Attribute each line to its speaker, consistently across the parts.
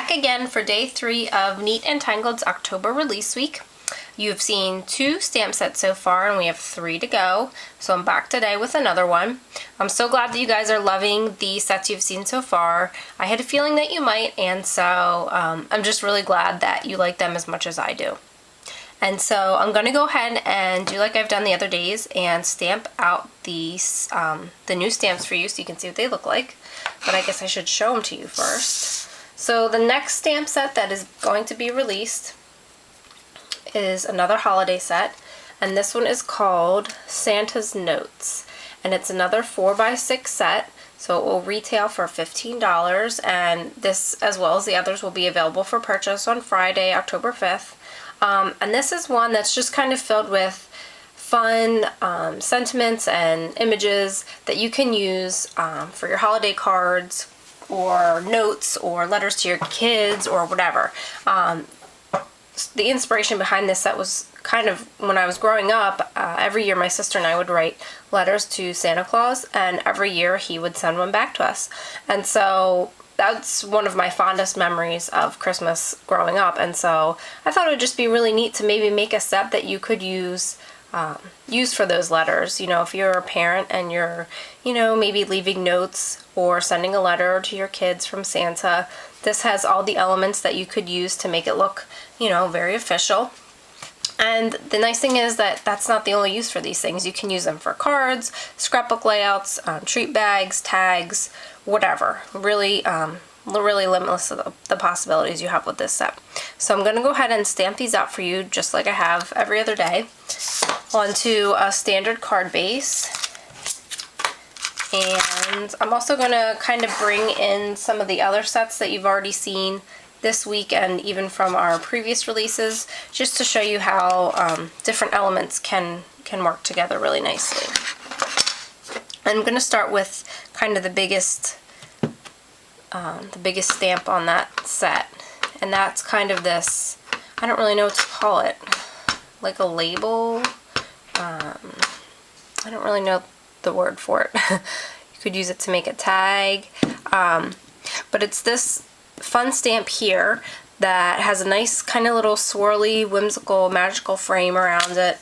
Speaker 1: back again for day 3 of Neat and Tangled's October release week. You've seen 2 stamp sets so far and we have 3 to go, so I'm back today with another one. I'm so glad that you guys are loving the sets you've seen so far. I had a feeling that you might, and so I'm just really glad that you like them as much as I do. And so I'm going to go ahead and do like I've done the other days and stamp out these the new stamps for you so you can see what they look like. But I guess I should show them to you first. So the next stamp set that is going to be released is another holiday set, and this one is called Santa's Notes, and it's another 4x6 set, so it will retail for $15, and this as well as the others will be available for purchase on Friday, October 5th. And this is one that's just kind of filled with fun sentiments and images that you can use for your holiday cards or notes or letters to your kids or whatever. The inspiration behind this set was kind of when I was growing up, every year my sister and I would write letters to Santa Claus, and every year he would send one back to us. And so that's one of my fondest memories of Christmas growing up, and so I thought it would just be really neat to maybe make a set that you could use for those letters. You know, if you're a parent and you're, you know, maybe leaving notes or sending a letter to your kids from Santa, this has all the elements that you could use to make it look, you know, very official. And the nice thing is that that's not the only use for these things. You can use them for cards, scrapbook layouts, treat bags, tags, whatever. Really limitless of the possibilities you have with this set. So I'm going to go ahead and stamp these out for you just like I have every other day onto a standard card base. And I'm also going to kind of bring in some of the other sets that you've already seen this week and even from our previous releases, just to show you how different elements can work together really nicely. I'm going to start with kind of the biggest stamp on that set, and that's kind of this, I don't really know what to call it, like a label. I don't really know the word for it. You could use it to make a tag, but it's this fun stamp here that has a nice kind of little swirly, whimsical, magical frame around it,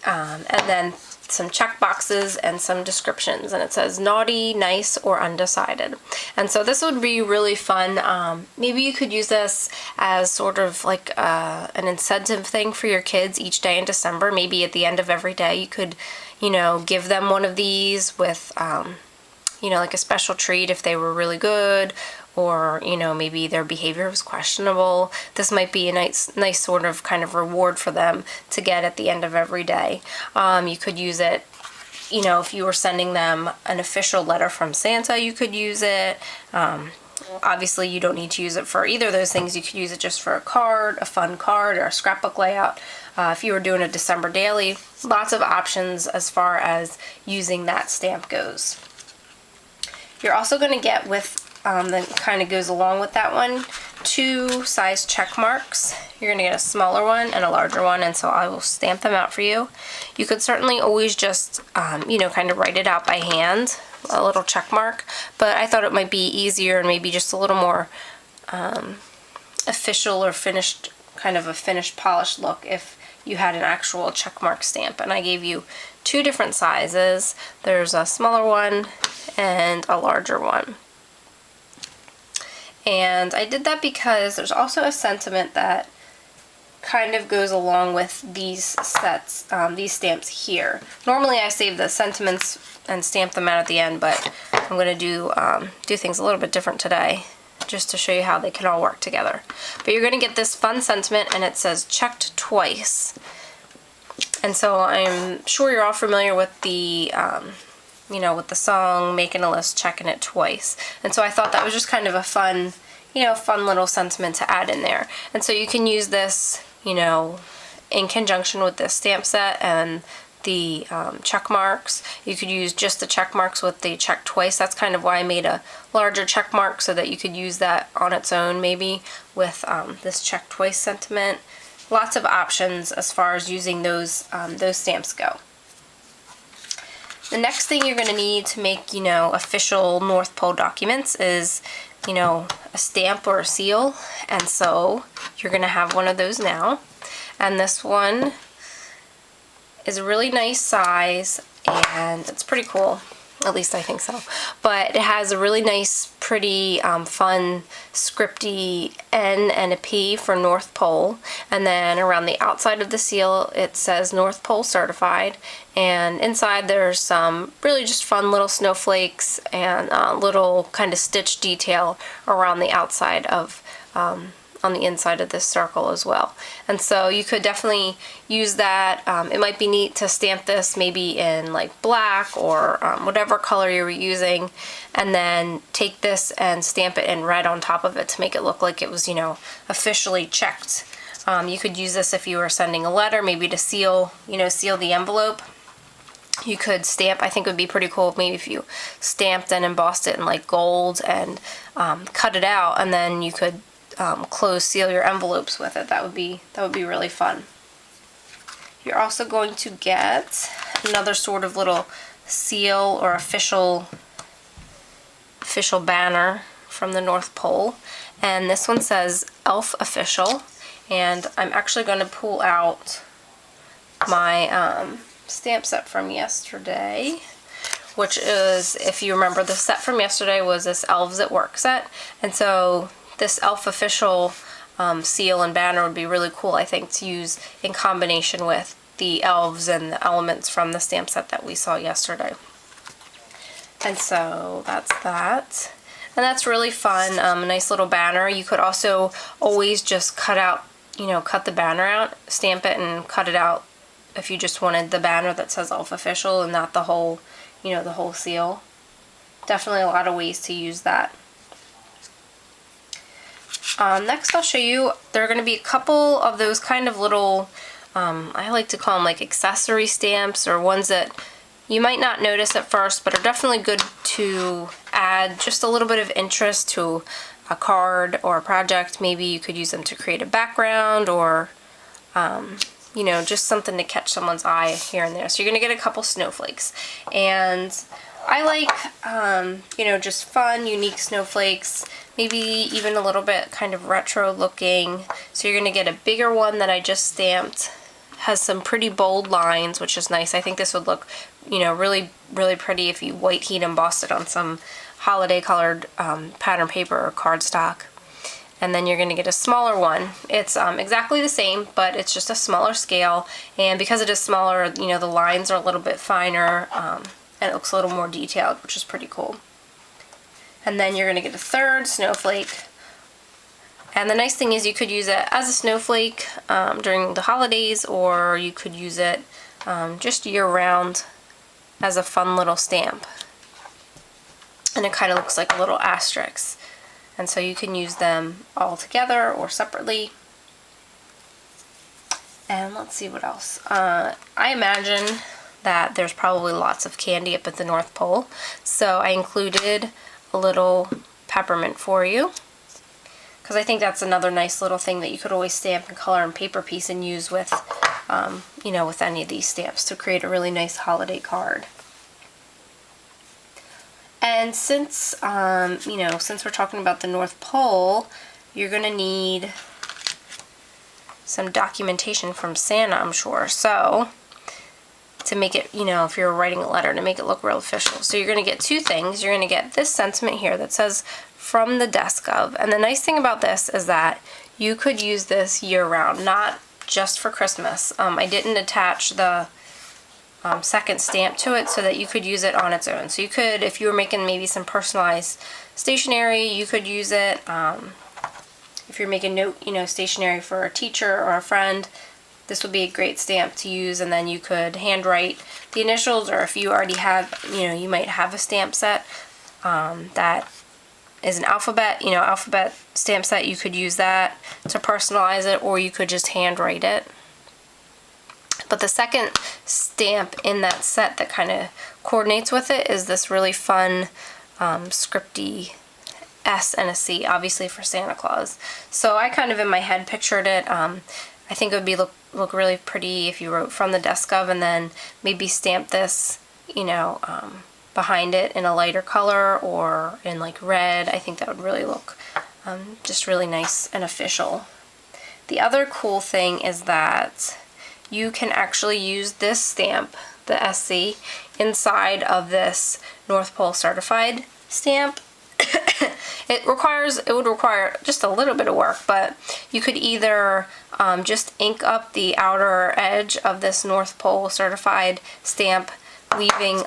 Speaker 1: and then some check boxes and some descriptions, and it says naughty, nice, or undecided. And so this would be really fun. Maybe you could use this as sort of like an incentive thing for your kids each day in December. Maybe at the end of every day you could, you know, give them one of these with you know, like a special treat if they were really good, or, you know, maybe their behavior was questionable. This might be a nice sort of kind of reward for them to get at the end of every day. You could use it, you know, if you were sending them an official letter from Santa, you could use it. Obviously, you don't need to use it for either of those things. You could use it just for a card, a fun card, or a scrapbook layout. If you were doing a December daily, lots of options as far as using that stamp goes. You're also going to get with that kind of goes along with that one, 2 size check marks. You're going to get a smaller one and a larger one, and so I will stamp them out for you. You could certainly always just, you know, kind of write it out by hand, a little check mark, but I thought it might be easier and maybe just a little more official or finished, kind of a finished, polished look if you had an actual check mark stamp. And I gave you 2 different sizes. There's a smaller one and a larger one. And I did that because there's also a sentiment that kind of goes along with these sets, these stamps here. Normally I save the sentiments and stamp them out at the end, but I'm going to do things a little bit different today, just to show you how they can all work together. But you're going to get this fun sentiment, and it says checked twice. And so I'm sure you're all familiar with the you know, with the song Making a List, Checking It Twice. And so I thought that was just kind of a fun, you know, fun little sentiment to add in there. And so you can use this, you know, in conjunction with this stamp set and the check marks. You could use just the check marks with the check twice. That's kind of why I made a larger check mark, so that you could use that on its own maybe with this check twice sentiment. Lots of options as far as using those stamps go. The next thing you're going to need to make, you know, official North Pole documents is you know, a stamp or a seal, and so you're gonna have one of those now. And this one is a really nice size, and it's pretty cool. At least I think so. But it has a really nice, pretty, fun, scripty N and a P for North Pole. And then around the outside of the seal, it says North Pole Certified. And inside there's some really just fun little snowflakes and little kind of stitch detail around the outside of on the inside of this circle as well. And so you could definitely use that. It might be neat to stamp this maybe in like black or whatever color you were using, and then take this and stamp it in red on top of it to make it look like it was, you know, officially checked. You could use this if you were sending a letter, maybe to seal, you know, seal the envelope. You could stamp, I think it would be pretty cool maybe if you stamped and embossed it in like gold and cut it out, and then you could close seal your envelopes with it. That would be really fun. You're also going to get another sort of little seal or official banner from the North Pole, and this one says Elf Official. And I'm actually going to pull out my stamp set from yesterday, which is, if you remember, the set from yesterday was this Elves at Work set, and so this Elf Official seal and banner would be really cool, I think, to use in combination with the elves and the elements from the stamp set that we saw yesterday. And so that's that. And that's really fun, a nice little banner. You could also always just cut the banner out, stamp it and cut it out if you just wanted the banner that says Elf Official and not the whole, you know, the whole seal. Definitely a lot of ways to use that. Next I'll show you, there are going to be a couple of those kind of little, I like to call them like accessory stamps, or ones that you might not notice at first but are definitely good to add just a little bit of interest to a card or a project. Maybe you could use them to create a background, or you know, just something to catch someone's eye here and there. So you're going to get a couple snowflakes, and I like, you know, just fun, unique snowflakes, maybe even a little bit kind of retro looking. So you're going to get a bigger one that I just stamped. Has some pretty bold lines, which is nice. I think this would look, you know, really, really pretty if you white heat embossed it on some holiday colored pattern paper or cardstock. And then you're going to get a smaller one. It's exactly the same, but it's just a smaller scale. And because it is smaller, you know, the lines are a little bit finer, and it looks a little more detailed, which is pretty cool. And then you're going to get a third snowflake. And the nice thing is you could use it as a snowflake during the holidays, or you could use it just year-round as a fun little stamp. And it kind of looks like a little asterisk. And so you can use them all together or separately. And let's see what else. I imagine that there's probably lots of candy up at the North Pole, so I included a little peppermint for you, because I think that's another nice little thing that you could always stamp and color and paper piece and use with, you know, with any of these stamps to create a really nice holiday card. And since, you know, since we're talking about the North Pole, you're going to need some documentation from Santa, I'm sure. So, to make it, you know, if you're writing a letter, to make it look real official. So you're going to get two things. You're going to get this sentiment here that says, "From the desk of." And the nice thing about this is that you could use this year-round, not just for Christmas. I didn't attach the second stamp to it so that you could use it on its own. So you could, if you were making maybe some personalized stationery, you could use it. If you're making note, you know, stationery for a teacher or a friend, this would be a great stamp to use, and then you could handwrite the initials, or if you already have, you know, you might have a stamp set that is an alphabet, you know, alphabet stamp set, you could use that to personalize it, or you could just handwrite it. But the second stamp in that set that kind of coordinates with it is this really fun scripty S and a C, obviously for Santa Claus. So I kind of in my head pictured it. I think it would be look really pretty if you wrote "From the desk of" and then maybe stamp this, you know, behind it in a lighter color or in like red. I think that would really look just really nice and official. The other cool thing is that you can actually use this stamp, the SC, inside of this North Pole certified stamp. It would require just a little bit of work, but you could either just ink up the outer edge of this North Pole certified stamp, leaving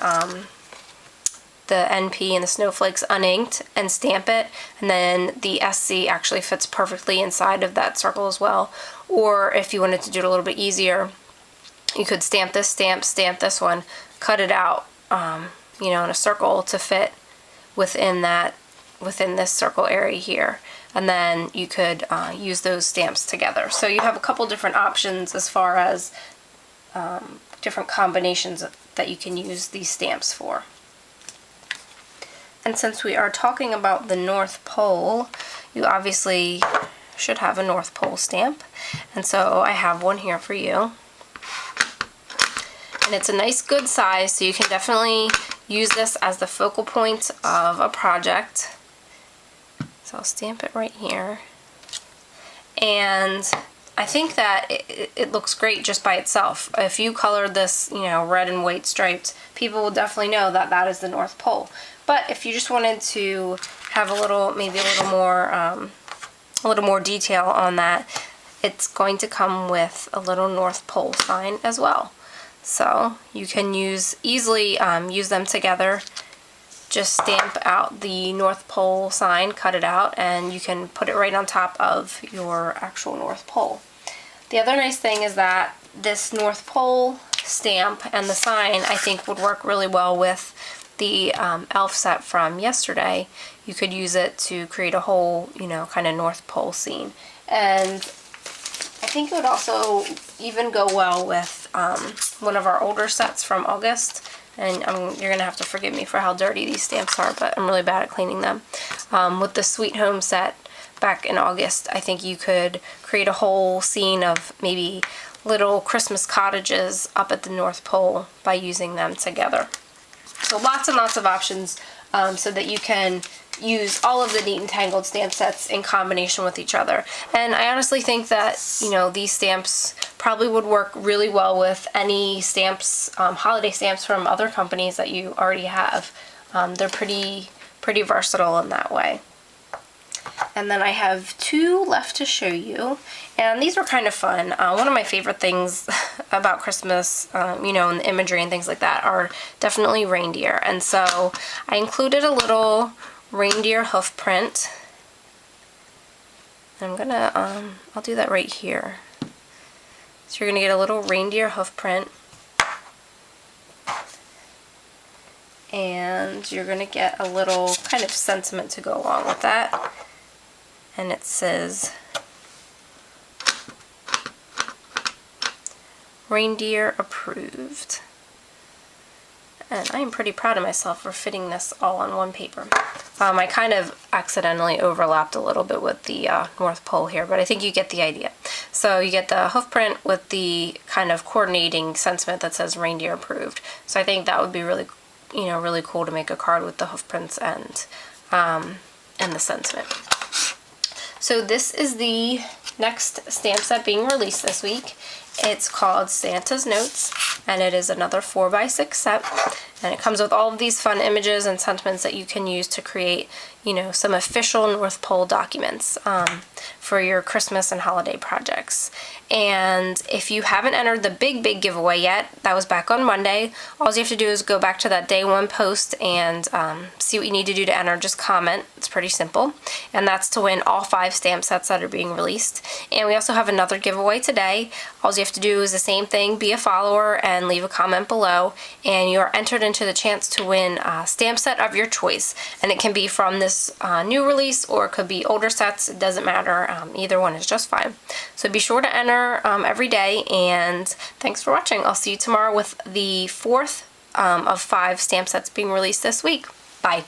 Speaker 1: the NP and the snowflakes uninked, and stamp it, and then the SC actually fits perfectly inside of that circle as well. Or if you wanted to do it a little bit easier, you could stamp this stamp this one, cut it out, you know, in a circle to fit within this circle area here, and then you could use those stamps together. So you have a couple different options as far as different combinations that you can use these stamps for. And since we are talking about the North Pole, you obviously should have a North Pole stamp, and so I have one here for you. And it's a nice good size, so you can definitely use this as the focal point of a project. So I'll stamp it right here. And I think that it looks great just by itself. If you colored this, you know, red and white striped, people will definitely know that that is the North Pole. But if you just wanted to have a little, maybe a little more detail on that, it's going to come with a little North Pole sign as well. So you can easily use them together. Just stamp out the North Pole sign, cut it out, and you can put it right on top of your actual North Pole. The other nice thing is that this North Pole stamp and the sign, I think, would work really well with the elf set from yesterday. You could use it to create a whole, you know, kind of North Pole scene. And I think it would also even go well with one of our older sets from August. And you're going to have to forgive me for how dirty these stamps are, but I'm really bad at cleaning them. With the Sweet Home set back in August, I think you could create a whole scene of maybe little Christmas cottages up at the North Pole by using them together. So lots and lots of options so that you can use all of the Neat and Tangled stamp sets in combination with each other. And I honestly think that, you know, these stamps probably would work really well with any stamps, holiday stamps from other companies that you already have. They're pretty versatile in that way. And then I have two left to show you, and these were kind of fun. One of my favorite things about Christmas, you know, and the imagery and things like that, are definitely reindeer. And so I included a little reindeer hoof print. I'm gonna, I'll do that right here. So you're gonna get a little reindeer hoof print, and you're gonna get a little kind of sentiment to go along with that. And it says, "Reindeer approved." And I am pretty proud of myself for fitting this all on one paper. I kind of accidentally overlapped a little bit with the North Pole here, but I think you get the idea. So you get the hoof print with the kind of coordinating sentiment that says "Reindeer approved." So I think that would be really, you know, really cool to make a card with the hoof prints and the sentiment. So this is the next stamp set being released this week. It's called Santa's Notes, and it is another 4x6 set, and it comes with all of these fun images and sentiments that you can use to create, you know, some official North Pole documents for your Christmas and holiday projects. And if you haven't entered the big giveaway yet, that was back on Monday. All you have to do is go back to that day one post and see what you need to do to enter. Just comment. It's pretty simple. And that's to win all 5 stamp sets that are being released. And we also have another giveaway today. All you have to do is the same thing, be a follower and leave a comment below, and you are entered into the chance to win a stamp set of your choice. And it can be from this new release, or it could be older sets. It doesn't matter. Either one is just fine. So be sure to enter every day, and thanks for watching. I'll see you tomorrow with the 4th of 5 stamp sets being released this week. Bye.